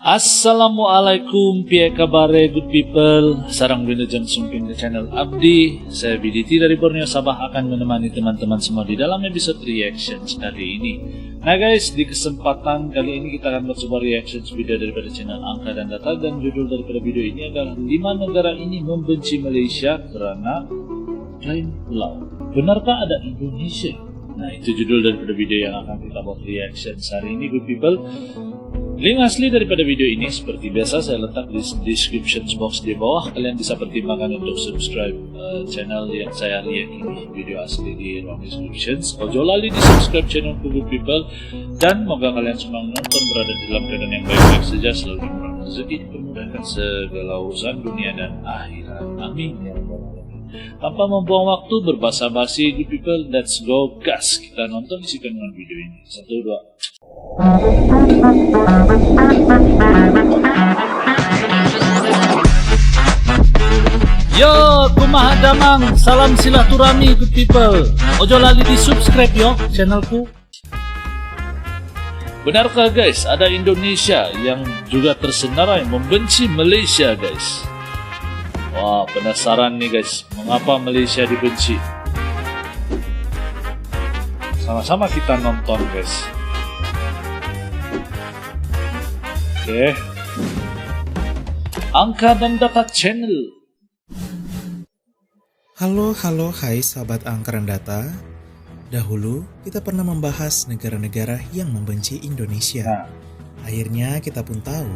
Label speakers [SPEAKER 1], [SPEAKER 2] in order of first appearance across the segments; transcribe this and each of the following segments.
[SPEAKER 1] Assalamualaikum, pia kabare good people. Sarang Wilujeng Sumping ke channel Abdi. Saya BDT dari Borneo Sabah akan menemani teman-teman semua di dalam episode reactions kali ini. Nah guys, di kesempatan kali ini kita akan mencoba reactions video daripada channel Angka dan Data, dan judul daripada video ini adalah 5 negara ini membenci Malaysia karena klaim pulau. Benarkah ada Indonesia? Nah, itu judul daripada video yang akan kita buat reactions hari ini good people. Link asli daripada video ini seperti biasa saya letak di description box di bawah. Kalian bisa pertimbangkan untuk subscribe channel yang saya lihat ini, video asli di ruang descriptions. Ojo lali di subscribe channel good people, dan moga kalian semua menonton berada dalam keadaan yang baik-baik saja, selalu dimurahkan rezeki, dipermudahkan segala urusan dunia dan akhirat. Amin ya rabbal alamin. Tanpa membuang waktu berbasa-basi good people, let's go gas. Kita nonton isikan dengan video ini. 1, 2. Yo, kumaha damang, salam silaturahmi good people. Ojo lali di subscribe yo channelku. Benarkah guys, ada Indonesia yang juga tersenarai membenci Malaysia guys? Wah, penasaran nih guys, mengapa Malaysia dibenci? Sama-sama kita nonton guys. Oke, Angka dan Data Channel.
[SPEAKER 2] Halo, hai sahabat Angka dan Data. Dahulu kita pernah membahas negara-negara yang membenci Indonesia. Akhirnya kita pun tahu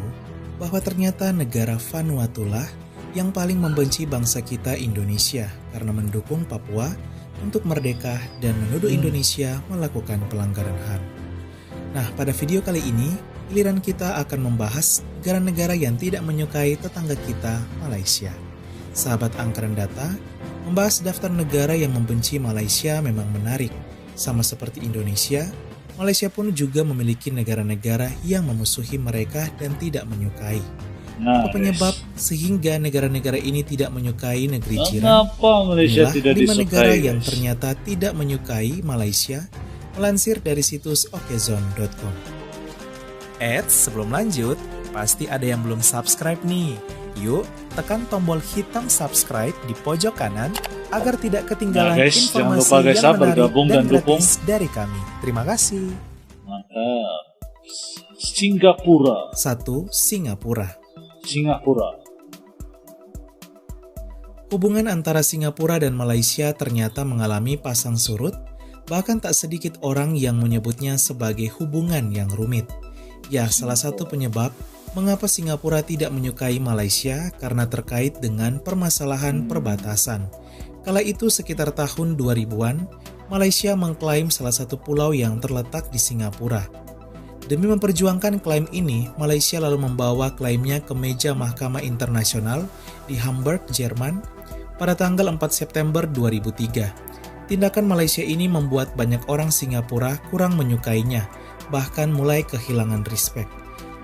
[SPEAKER 2] bahwa ternyata negara Vanuatulah yang paling membenci bangsa kita Indonesia karena mendukung Papua untuk merdeka dan menuduh Indonesia melakukan pelanggaran HAM. Nah, pada video kali ini giliran kita akan membahas negara-negara yang tidak menyukai tetangga kita, Malaysia. Sahabat Angka dan Data, membahas daftar negara yang membenci Malaysia memang menarik. Sama seperti Indonesia, Malaysia pun juga memiliki negara-negara yang memusuhi mereka dan tidak menyukai. Apa penyebab sehingga negara-negara ini tidak menyukai negeri jiran? Inilah 5 negara yang ternyata tidak menyukai Malaysia, melansir dari situs okezone.com. Sebelum lanjut, pasti ada yang belum subscribe nih. Yuk, tekan tombol hitam subscribe di pojok kanan agar tidak ketinggalan informasi yang menarik dan gratis dari kami. Terima kasih.
[SPEAKER 1] Mantap. Singapura.
[SPEAKER 2] 1. Singapura. Hubungan antara Singapura dan Malaysia ternyata mengalami pasang surut, bahkan tak sedikit orang yang menyebutnya sebagai hubungan yang rumit. Ya, salah satu penyebab mengapa Singapura tidak menyukai Malaysia karena terkait dengan permasalahan perbatasan. Kala itu sekitar tahun 2000-an, Malaysia mengklaim salah satu pulau yang terletak di Singapura. Demi memperjuangkan klaim ini, Malaysia lalu membawa klaimnya ke meja Mahkamah Internasional di Hamburg, Jerman pada tanggal 4 September 2003. Tindakan Malaysia ini membuat banyak orang Singapura kurang menyukainya, bahkan mulai kehilangan respek.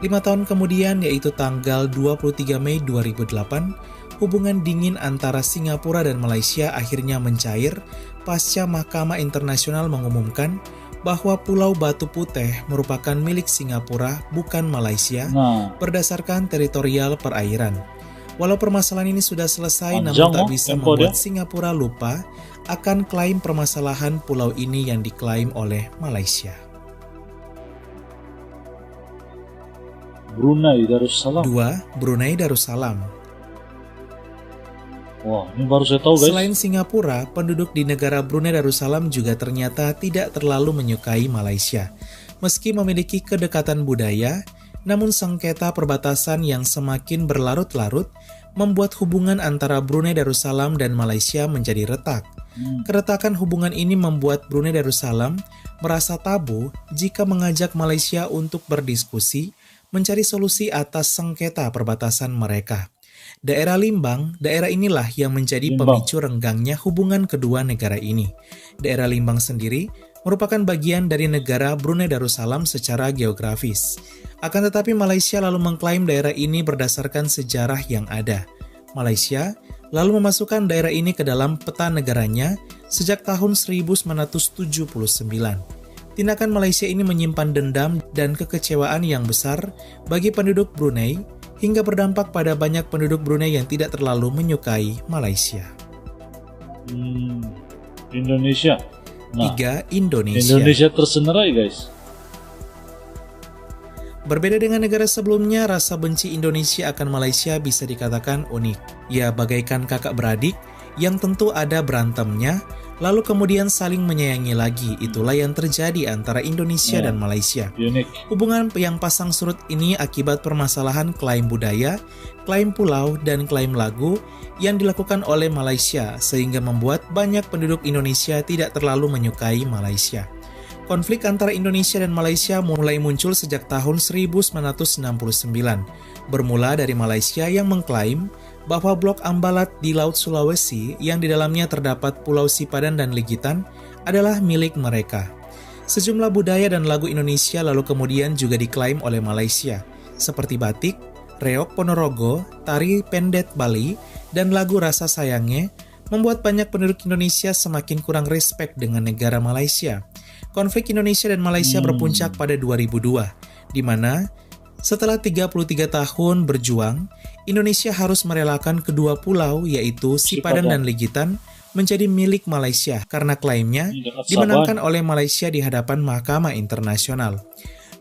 [SPEAKER 2] 5 tahun kemudian, yaitu tanggal 23 Mei 2008, hubungan dingin antara Singapura dan Malaysia akhirnya mencair pasca Mahkamah Internasional mengumumkan bahwa Pulau Batu Putih merupakan milik Singapura, bukan Malaysia, berdasarkan teritorial perairan. Walau permasalahan ini sudah selesai, namun tak bisa membuat Singapura lupa akan klaim permasalahan pulau ini yang diklaim oleh Malaysia.
[SPEAKER 1] Brunei Darussalam.
[SPEAKER 2] 2. Brunei Darussalam.
[SPEAKER 1] Wah, ini baru saya tahu guys.
[SPEAKER 2] Selain Singapura, penduduk di negara Brunei Darussalam juga ternyata tidak terlalu menyukai Malaysia. Meski memiliki kedekatan budaya, namun sengketa perbatasan yang semakin berlarut-larut membuat hubungan antara Brunei Darussalam dan Malaysia menjadi retak. Keretakan hubungan ini membuat Brunei Darussalam merasa tabu jika mengajak Malaysia untuk berdiskusi mencari solusi atas sengketa perbatasan mereka. Daerah Limbang, daerah inilah yang menjadi pemicu renggangnya hubungan kedua negara ini. Daerah Limbang sendiri merupakan bagian dari negara Brunei Darussalam secara geografis. Akan tetapi Malaysia lalu mengklaim daerah ini berdasarkan sejarah yang ada. Malaysia lalu memasukkan daerah ini ke dalam peta negaranya sejak tahun 1979. Tindakan Malaysia ini menyimpan dendam dan kekecewaan yang besar bagi penduduk Brunei hingga berdampak pada banyak penduduk Brunei yang tidak terlalu menyukai Malaysia.
[SPEAKER 1] Indonesia. Nah,
[SPEAKER 2] 3. Indonesia.
[SPEAKER 1] Indonesia tersenerai guys.
[SPEAKER 2] Berbeda dengan negara sebelumnya, rasa benci Indonesia akan Malaysia bisa dikatakan unik. Ya, bagaikan kakak beradik yang tentu ada berantemnya, lalu kemudian saling menyayangi lagi. Itulah yang terjadi antara Indonesia dan Malaysia.
[SPEAKER 1] Unik.
[SPEAKER 2] Hubungan yang pasang surut ini akibat permasalahan klaim budaya, klaim pulau, dan klaim lagu yang dilakukan oleh Malaysia sehingga membuat banyak penduduk Indonesia tidak terlalu menyukai Malaysia. Konflik antara Indonesia dan Malaysia mulai muncul sejak tahun 1969, bermula dari Malaysia yang mengklaim bahwa Blok Ambalat di Laut Sulawesi yang di dalamnya terdapat Pulau Sipadan dan Ligitan adalah milik mereka. Sejumlah budaya dan lagu Indonesia lalu kemudian juga diklaim oleh Malaysia, seperti batik, reok Ponorogo, tari pendet Bali, dan lagu Rasa Sayangnya, membuat banyak penduduk Indonesia semakin kurang respek dengan negara Malaysia. Konflik Indonesia dan Malaysia berpuncak pada 2002, di mana setelah 33 tahun berjuang, Indonesia harus merelakan kedua pulau yaitu Sipadan dan Ligitan menjadi milik Malaysia karena klaimnya dimenangkan oleh Malaysia di hadapan Mahkamah Internasional.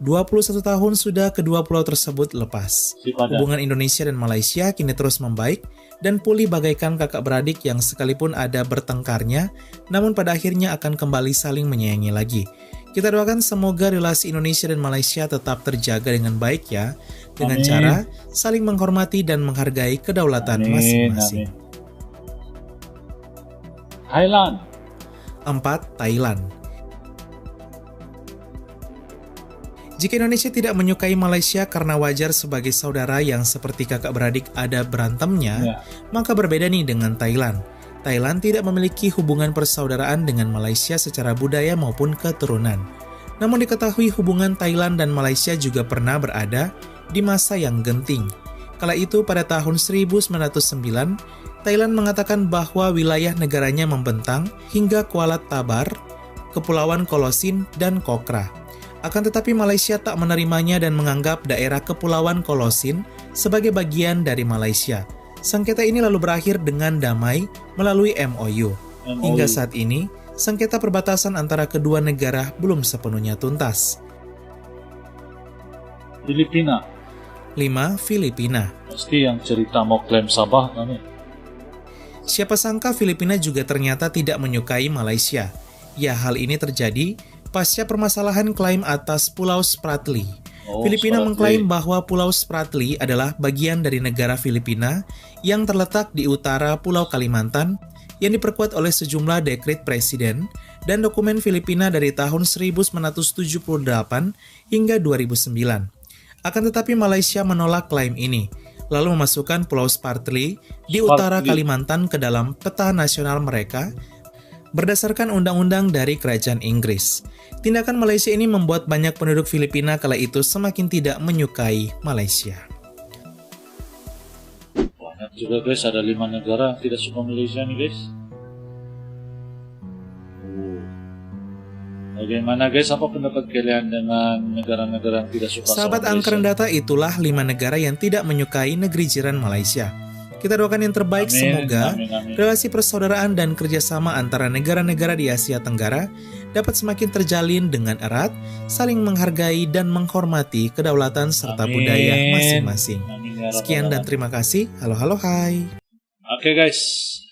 [SPEAKER 2] 21 tahun sudah kedua pulau tersebut lepas. Hubungan Indonesia dan Malaysia kini terus membaik dan pulih bagaikan kakak beradik yang sekalipun ada bertengkarnya, namun pada akhirnya akan kembali saling menyayangi lagi. Kita doakan semoga relasi Indonesia dan Malaysia tetap terjaga dengan baik ya, dengan cara saling menghormati dan menghargai kedaulatan masing-masing.
[SPEAKER 1] Thailand.
[SPEAKER 2] 4. Thailand. Jika Indonesia tidak menyukai Malaysia karena wajar sebagai saudara yang seperti kakak beradik ada berantemnya, maka berbeda nih dengan Thailand. Thailand tidak memiliki hubungan persaudaraan dengan Malaysia secara budaya maupun keturunan. Namun diketahui hubungan Thailand dan Malaysia juga pernah berada di masa yang genting. Kala itu pada tahun 1909, Thailand mengatakan bahwa wilayah negaranya membentang hingga Kuala Tabar, Kepulauan Kolosin, dan Kokra. Akan tetapi Malaysia tak menerimanya dan menganggap daerah Kepulauan Kolosin sebagai bagian dari Malaysia. Sengketa ini lalu berakhir dengan damai melalui MOU. Hingga saat ini, sengketa perbatasan antara kedua negara belum sepenuhnya tuntas.
[SPEAKER 1] Filipina.
[SPEAKER 2] 5. Filipina.
[SPEAKER 1] Pasti yang cerita mau klaim Sabah kan?
[SPEAKER 2] Siapa sangka Filipina juga ternyata tidak menyukai Malaysia. Ya, hal ini terjadi pasca permasalahan klaim atas Pulau Spratly. Filipina mengklaim bahwa Pulau Spratly adalah bagian dari negara Filipina yang terletak di utara Pulau Kalimantan yang diperkuat oleh sejumlah dekret presiden dan dokumen Filipina dari tahun 1978 hingga 2009. Akan tetapi Malaysia menolak klaim ini, lalu memasukkan Pulau Spratly di utara Kalimantan ke dalam peta nasional mereka berdasarkan undang-undang dari Kerajaan Inggris. Tindakan Malaysia ini membuat banyak penduduk Filipina kala itu semakin tidak menyukai Malaysia.
[SPEAKER 1] Banyak juga guys, ada 5 negara yang tidak suka Malaysia nih guys. Bagaimana guys, apa pendapat kalian dengan negara-negara yang tidak suka
[SPEAKER 2] Sahabat Angkren Data, itulah 5 negara yang tidak menyukai negeri jiran Malaysia. Kita doakan yang terbaik, semoga relasi persaudaraan dan kerjasama antara negara-negara di Asia Tenggara dapat semakin terjalin dengan erat, saling menghargai dan menghormati kedaulatan serta budaya masing-masing. Sekian dan terima kasih. Halo hai.
[SPEAKER 1] Oke guys,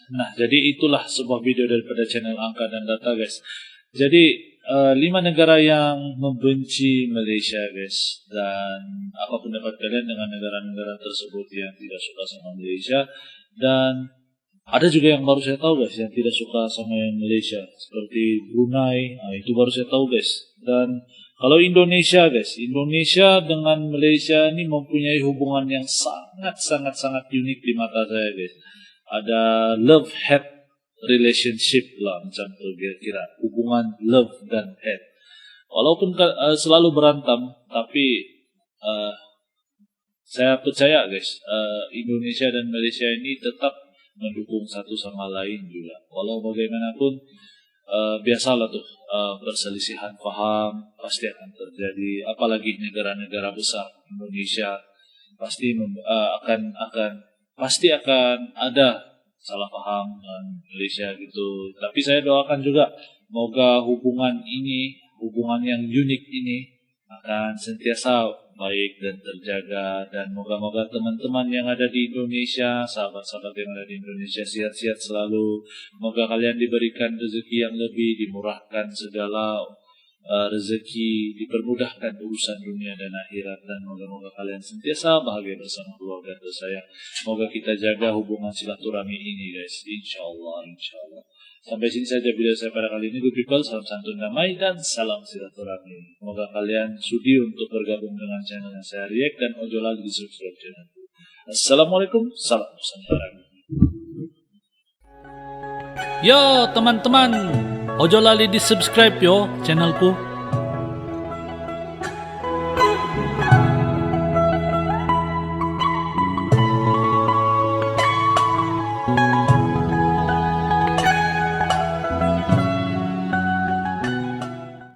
[SPEAKER 1] nah jadi itulah sebuah video daripada channel Angka dan Data guys. Jadi 5 negara yang membenci Malaysia guys, dan apa pendapat kalian dengan negara-negara tersebut yang tidak suka sama Malaysia. Dan ada juga yang baru saya tahu guys yang tidak suka sama Malaysia, seperti Brunei. Nah, itu baru saya tahu guys. Dan kalau Indonesia guys, Indonesia dengan Malaysia ini mempunyai hubungan yang sangat unik di mata saya guys. Ada love-hate relationship lah, macam tu kira-kira, hubungan love dan hate. Walaupun selalu berantem, tapi saya percaya guys, Indonesia dan Malaysia ini tetap mendukung satu sama lain juga. Walau bagaimanapun biasalah tuh, perselisihan paham pasti akan terjadi, apalagi negara-negara besar Indonesia pasti pasti akan ada salah paham dengan Malaysia gitu. Tapi saya doakan juga moga hubungan yang unik ini akan sentiasa baik dan terjaga, dan moga-moga teman-teman yang ada di Indonesia, sahabat-sahabat yang ada di Indonesia sehat-sehat selalu. Moga kalian diberikan rezeki yang lebih, dimurahkan segala rezeki, dipermudahkan urusan dunia dan akhirat, dan moga-moga kalian sentiasa bahagia bersama keluarga tersayang. Moga kita jaga hubungan silaturahmi ini guys, insyaallah. Sampai sini saja video saya pada kali ini, good people. Salam santun damai dan salam silaturahmi. Semoga kalian sudi untuk bergabung dengan channel yang saya react, dan ojo lagi di subscribe channel. Assalamualaikum, salam Nusantara. Yo teman-teman, ojo lali di subscribe yo channelku.